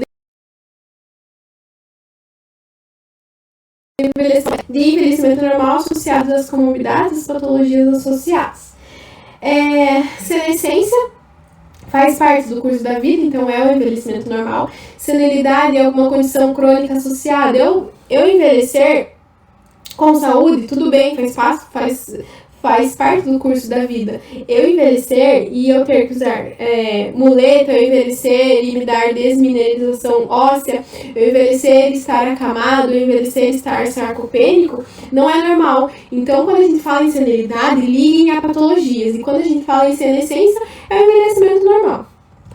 de envelhecimento normal associado às comorbidades e patologias associadas. Senescência faz parte do curso da vida, então é o envelhecimento normal. Senilidade é alguma condição crônica associada. Eu envelhecer com saúde, tudo bem, faz faz parte do curso da vida. Eu envelhecer e eu ter que usar muleta, eu envelhecer e me dar desmineralização óssea, eu envelhecer e estar acamado, eu envelhecer e estar sarcopênico, não é normal. Então, quando a gente fala em senilidade, liguem a patologias. E quando a gente fala em senescência, é o envelhecimento normal.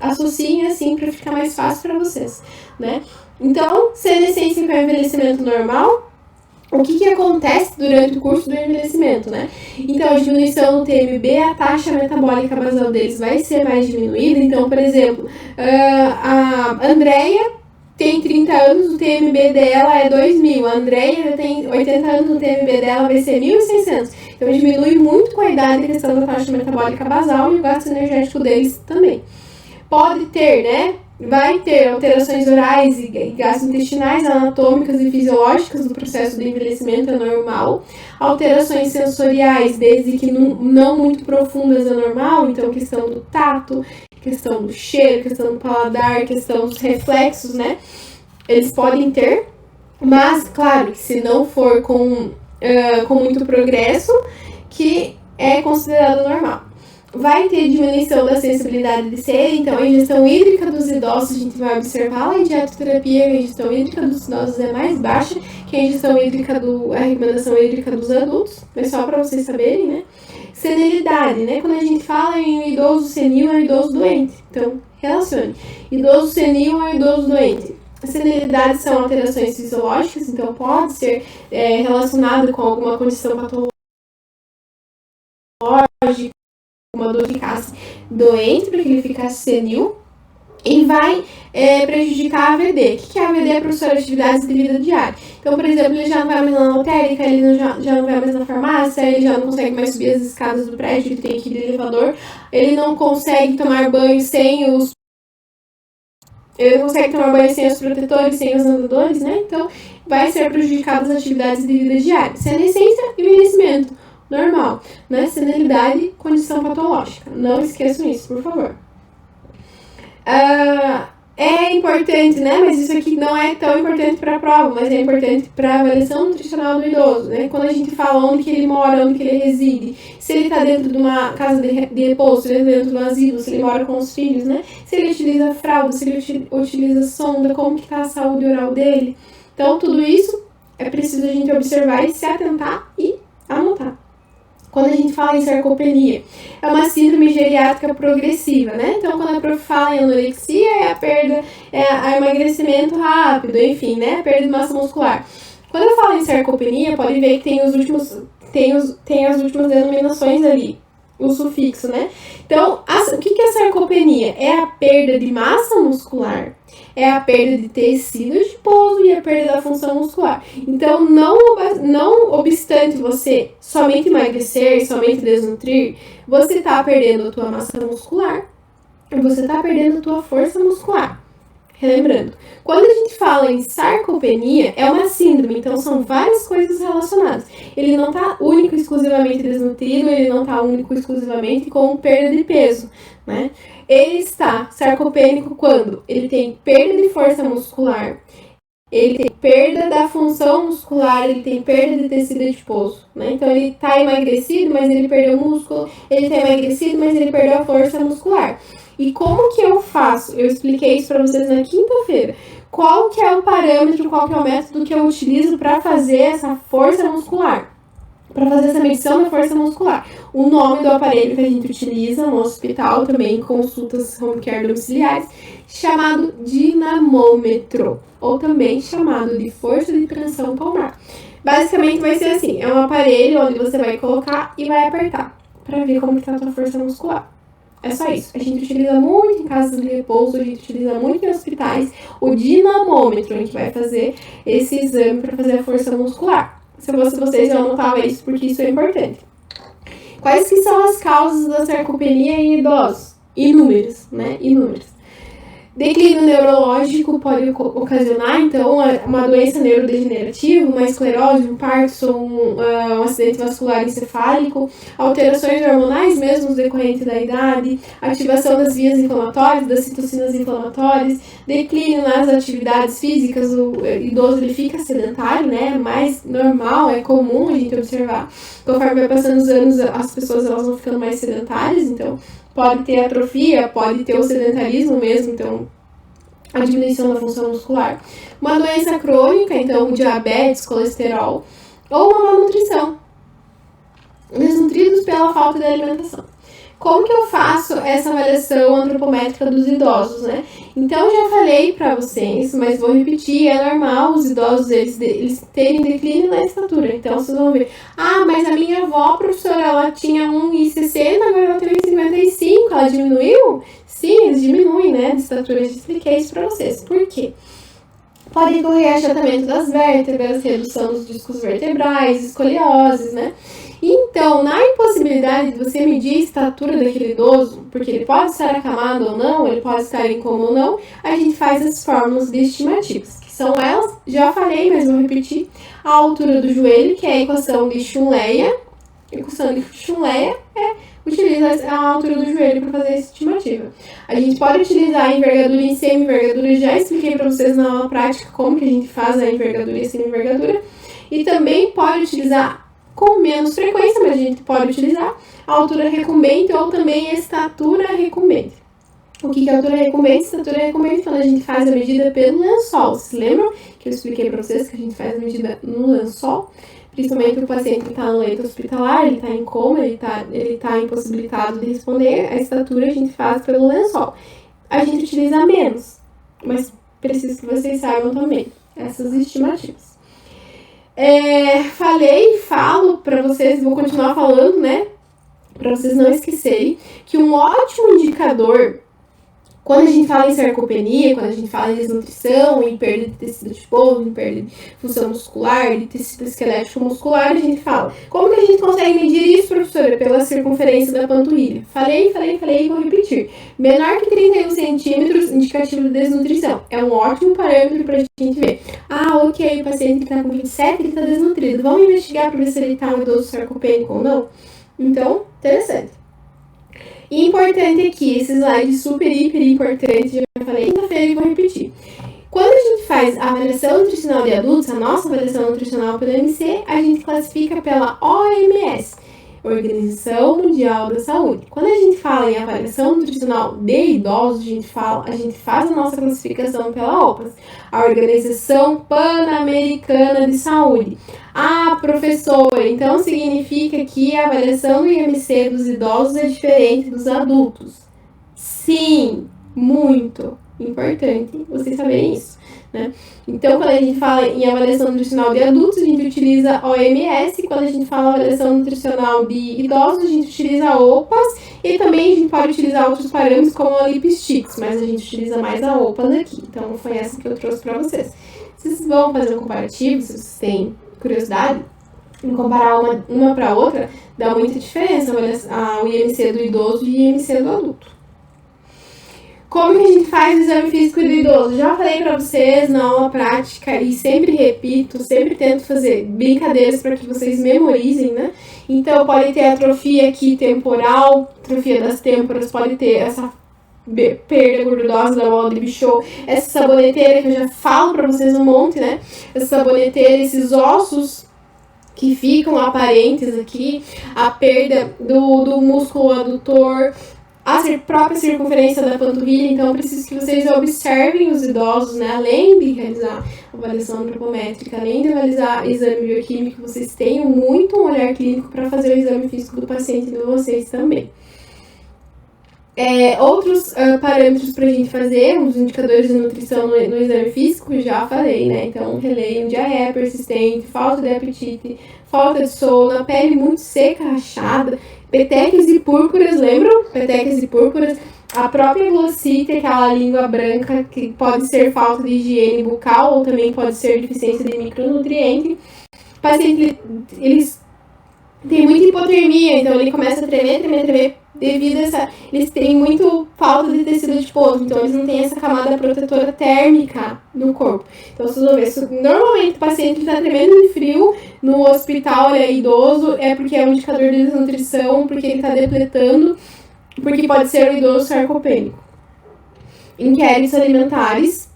Associem assim para ficar mais fácil para vocês, né? Então, senescência com envelhecimento normal, o que acontece durante o curso do envelhecimento, né? Então, a diminuição do TMB, a taxa metabólica basal deles vai ser mais diminuída. Então, por exemplo, a Andrea tem 30 anos, o TMB dela é 2.000. A Andrea tem 80 anos, o TMB dela vai ser 1.600. Então, diminui muito com a idade a questão da taxa metabólica basal e o gasto energético deles também. Pode ter, né? Vai ter alterações orais e gastrointestinais, anatômicas e fisiológicas do processo de envelhecimento, é normal. Alterações sensoriais, desde que não muito profundas, é normal. Então, questão do tato, questão do cheiro, questão do paladar, questão dos reflexos, né? Eles podem ter, mas, claro, que se não for com muito progresso, que é considerado normal. Vai ter diminuição da sensibilidade de sede, então a ingestão hídrica dos idosos a gente vai observar lá em dietoterapia, a ingestão hídrica dos idosos é mais baixa que a ingestão hídrica a recomendação hídrica dos adultos, mas só para vocês saberem, né? Senilidade, né? Quando a gente fala em um idoso senil, é um idoso doente, então relacione. Idoso senil é um idoso doente. A senilidade são alterações fisiológicas, então pode ser relacionado com alguma condição patológica, uma dor que ficasse doente, para que ele ficasse senil, e vai prejudicar a AVD. O que é a AVD? É professor de atividades de vida diária. Então, por exemplo, ele já não vai mais na lotérica, ele já não vai mais na farmácia, ele já não consegue mais subir as escadas do prédio, ele tem que ir de elevador, ele não consegue tomar banho sem os protetores, sem os andadores, né? Então, vai ser prejudicado as atividades de vida diária. Senescência e envelhecimento normal, né? Senilidade, condição patológica. Não esqueçam isso, por favor. É importante, né? Mas isso aqui não é tão importante para a prova, mas é importante para a avaliação nutricional do idoso, né? Quando a gente fala onde que ele mora, onde que ele reside, se ele está dentro de uma casa de repouso, se ele está dentro de um asilo, se ele mora com os filhos, né? Se ele utiliza fralda, se ele utiliza sonda, como que está a saúde oral dele. Então, tudo isso é preciso a gente observar e se atentar e anotar. Quando a gente fala em sarcopenia, é uma síndrome geriátrica progressiva, né? Então, quando a prof fala em anorexia, é a perda, é emagrecimento rápido, enfim, né? A perda de massa muscular. Quando eu falo em sarcopenia, pode ver que tem as últimas denominações ali, o sufixo, né? Então, o que é a sarcopenia? É a perda de massa muscular, é a perda de tecido adiposo e a perda da função muscular. Então, não obstante você somente emagrecer, somente desnutrir, você está perdendo a tua massa muscular e você está perdendo a tua força muscular. Relembrando, quando a gente fala em sarcopenia, é uma síndrome, então são várias coisas relacionadas. Ele não está único e exclusivamente desnutrido, ele não está único e exclusivamente com perda de peso, né? Ele está sarcopênico quando ele tem perda de força muscular, ele tem perda da função muscular, ele tem perda de tecido adiposo, né? Então ele está emagrecido, mas ele perdeu músculo, ele está emagrecido, mas ele perdeu a força muscular. E como que eu faço? Eu expliquei isso para vocês na quinta-feira. Qual que é o parâmetro, qual que é o método que eu utilizo para fazer essa força muscular? Para fazer essa medição da força muscular. O nome do aparelho que a gente utiliza no hospital, também em consultas home care domiciliares, chamado dinamômetro, ou também chamado de força de tensão palmar. Basicamente vai ser assim, é um aparelho onde você vai colocar e vai apertar, para ver como está a tua força muscular. É só isso. A gente utiliza muito em casas de repouso, a gente utiliza muito em hospitais o dinamômetro. A gente vai fazer esse exame para fazer a força muscular. Se eu fosse vocês, eu anotava isso porque isso é importante. Quais que são as causas da sarcopenia em idosos? Inúmeras, né? Inúmeras. Declínio neurológico pode ocasionar, então, uma doença neurodegenerativa, uma esclerose, um Parkinson, um acidente vascular encefálico, alterações hormonais mesmo decorrentes da idade, ativação das vias inflamatórias, das citocinas inflamatórias, declínio nas atividades físicas, o idoso ele fica sedentário, né? Mais normal, é comum a gente observar. Conforme vai passando os anos, as pessoas elas vão ficando mais sedentárias, então pode ter atrofia, pode ter o sedentarismo mesmo, então a diminuição da função muscular. Uma doença crônica, então diabetes, colesterol, ou uma malnutrição, desnutridos pela falta de alimentação. Como que eu faço essa avaliação antropométrica dos idosos, né? Então, já falei para vocês, mas vou repetir, é normal os idosos, eles terem declínio na estatura. Então, vocês vão ver, mas a minha avó, professora, ela tinha 1,60, agora ela tem 1,55, ela diminuiu? Sim, eles diminuem, né, de estatura, eu já expliquei isso para vocês. Por quê? Pode ocorrer achatamento das vértebras, redução dos discos vertebrais, escolioses, né? Então, na impossibilidade de você medir a estatura daquele idoso, porque ele pode estar acamado ou não, ele pode estar em coma ou não, a gente faz as fórmulas de estimativas, que são elas, já falei, mas vou repetir, a altura do joelho, que é a equação de Schunleia. A equação de Schunleia utiliza a altura do joelho para fazer essa estimativa. A gente pode utilizar a envergadura e semi-envergadura, já expliquei para vocês na aula prática como que a gente faz a envergadura e semi-envergadura, e também pode utilizar com menos frequência, mas a gente pode utilizar a altura recumbente ou também a estatura recumbente. O que é altura recumbente? Estatura recumbente quando a gente faz a medida pelo lençol. Vocês lembram que eu expliquei para vocês que a gente faz a medida no lençol? Principalmente o paciente que está no leito hospitalar, ele está em coma, ele tá impossibilitado de responder, a estatura a gente faz pelo lençol. A gente utiliza menos, mas preciso que vocês saibam também essas estimativas. Falei e falo para vocês, vou continuar falando, né? Para vocês não esquecerem que um ótimo indicador, quando a gente fala em sarcopenia, quando a gente fala em desnutrição, em perda de tecido adiposo, em perda de função muscular, de tecido esquelético muscular, a gente fala. Como que a gente consegue medir isso, professora? Pela circunferência da panturrilha. Falei e vou repetir. Menor que 31 centímetros, indicativo de desnutrição. É um ótimo parâmetro para a gente ver. Ok, o paciente que está com 27, ele está desnutrido. Vamos investigar para ver se ele está um idoso sarcopênico ou não? Então, interessante. E importante aqui, esse slide super, hiper importante, já falei quinta-feira e vou repetir. Quando a gente faz a avaliação nutricional de adultos, a nossa avaliação nutricional pelo MC, a gente classifica pela OMS, Organização Mundial da Saúde. Quando a gente fala em avaliação nutricional de idosos, a gente faz a nossa classificação pela OPAS, a Organização Pan-Americana de Saúde. Professora, então significa que a avaliação do IMC dos idosos é diferente dos adultos? Sim, muito importante vocês saberem isso, né? Então, quando a gente fala em avaliação nutricional de adultos, a gente utiliza a OMS, quando a gente fala em avaliação nutricional de idosos, a gente utiliza a OPAS, e também a gente pode utilizar outros parâmetros como a LipSticks, mas a gente utiliza mais a OPAS aqui. Então, foi essa que eu trouxe para vocês. Vocês vão fazer um comparativo, se vocês têm curiosidade, em comparar uma para outra, dá muita diferença o IMC do idoso e o IMC do adulto. Como que a gente faz o exame físico do idoso? Já falei para vocês na aula prática e sempre repito, sempre tento fazer brincadeiras para que vocês memorizem, né? Então, pode ter atrofia aqui temporal, atrofia das têmporas, pode ter essa perda gordurosa da bola de Bichot, essa saboneteira que eu já falo para vocês um monte, né? Essa saboneteira, esses ossos que ficam aparentes aqui, a perda do músculo adutor, a própria circunferência da panturrilha. Então, eu preciso que vocês observem os idosos, né? Além de realizar avaliação antropométrica, além de realizar exame bioquímico, vocês tenham muito um olhar clínico para fazer o exame físico do paciente de vocês também. Outros parâmetros para a gente fazer, os indicadores de nutrição no exame físico, já falei, né? Então, releio, diarreia persistente, falta de apetite, falta de sono, pele muito seca, rachada, petecas e púrpuras, lembram? Petecas e púrpuras, a própria glossite, aquela língua branca, que pode ser falta de higiene bucal ou também pode ser deficiência de micronutriente. O paciente, eles têm muita hipotermia, então ele começa a tremer, devido a essa... Eles têm muito falta de tecido adiposo, então eles não têm essa camada protetora térmica no corpo. Então, vocês vão ver, normalmente o paciente está tremendo de frio no hospital, ele é idoso, é porque é um indicador de desnutrição, porque ele está depletando, porque pode ser um idoso sarcopênico. Inquéritos alimentares.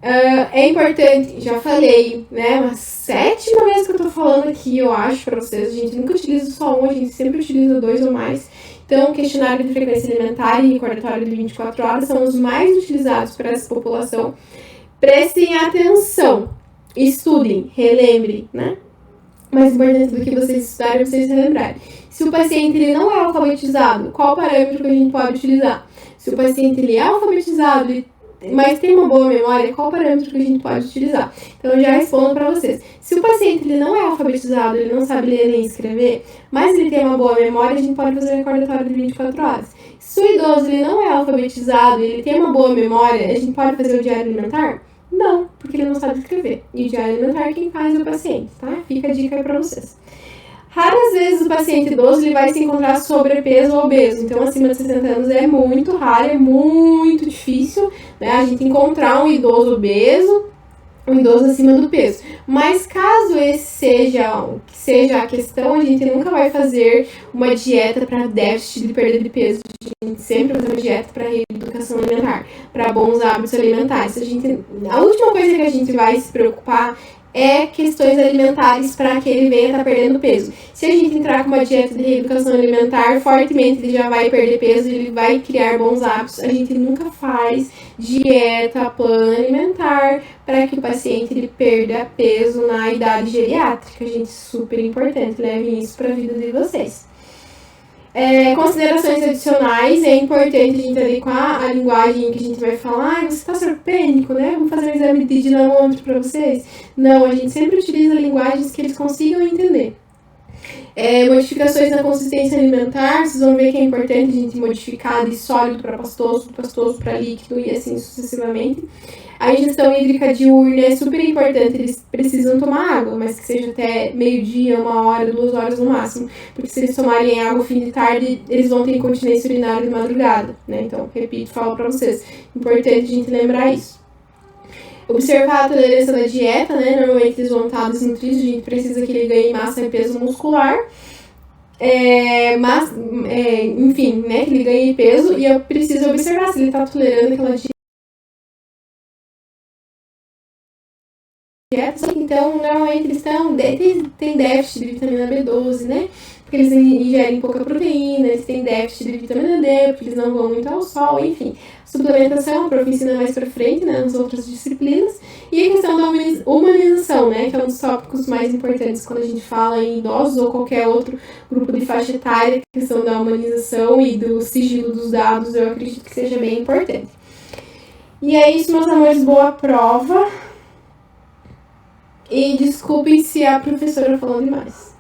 É importante, já falei, né, uma 7ª vez que eu tô falando aqui, eu acho, pra vocês, a gente nunca utiliza só um, a gente sempre utiliza 2 ou mais. Então, questionário de frequência alimentar e recordatório de 24 horas são os mais utilizados para essa população. Prestem atenção, estudem, relembrem, né? Mais importante do que vocês estudarem, vocês relembrarem. Se o paciente ele não é alfabetizado, qual parâmetro que a gente pode utilizar? Se o paciente ele é alfabetizado, mas tem uma boa memória, qual parâmetro que a gente pode utilizar? Então, eu já respondo para vocês. Se o paciente ele não é alfabetizado, ele não sabe ler nem escrever, mas ele tem uma boa memória, a gente pode fazer um recordatório de 24 horas. Se o idoso ele não é alfabetizado, ele tem uma boa memória, a gente pode fazer o diário alimentar? Não, porque ele não sabe escrever. E o diário alimentar quem faz é o paciente, tá? Fica a dica aí para vocês. Raras vezes o paciente idoso ele vai se encontrar sobrepeso ou obeso. Então, acima de 60 anos é muito raro, é muito difícil, né, a gente encontrar um idoso obeso, um idoso acima do peso. Mas caso esse seja a questão, a gente nunca vai fazer uma dieta para déficit de perda de peso. A gente sempre vai fazer uma dieta para reeducação alimentar, para bons hábitos alimentares. A última coisa que a gente vai se preocupar é questões alimentares para que ele venha estar perdendo peso. Se a gente entrar com uma dieta de reeducação alimentar, fortemente ele já vai perder peso, ele vai criar bons hábitos. A gente nunca faz dieta, plano alimentar para que o paciente ele perda peso na idade geriátrica. Gente, super importante, levem isso para a vida de vocês. Considerações adicionais, é importante a gente adequar a linguagem que a gente vai falar. Você está sarcopênico, né? Vamos fazer um exame de dinamômetro para vocês? Não, a gente sempre utiliza linguagens que eles consigam entender. Modificações na consistência alimentar, vocês vão ver que é importante a gente modificar de sólido para pastoso, do pastoso para líquido e assim sucessivamente. A ingestão hídrica diurna é super importante, eles precisam tomar água, mas que seja até meio-dia, 1 hora, 2 horas no máximo, porque se eles tomarem água fim de tarde, eles vão ter incontinência urinária de madrugada, né? Então, repito, falo para vocês, importante a gente lembrar isso. Observar a tolerância da dieta, né? Normalmente eles vão estar desnutridos, a gente precisa que ele ganhe massa e peso muscular. Enfim, né? Que ele ganhe peso e eu preciso observar se ele está tolerando aquela dieta. Então, normalmente eles têm déficit de vitamina B12, né? Porque eles ingerem pouca proteína, eles têm déficit de vitamina D, porque eles não vão muito ao sol, enfim. Suplementação, para ensino mais para frente, né, nas outras disciplinas. E a questão da humanização, né, que é um dos tópicos mais importantes quando a gente fala em idosos ou qualquer outro grupo de faixa etária. A questão da humanização e do sigilo dos dados, eu acredito que seja bem importante. E é isso, meus amores, boa prova. E desculpem se a professora falou demais.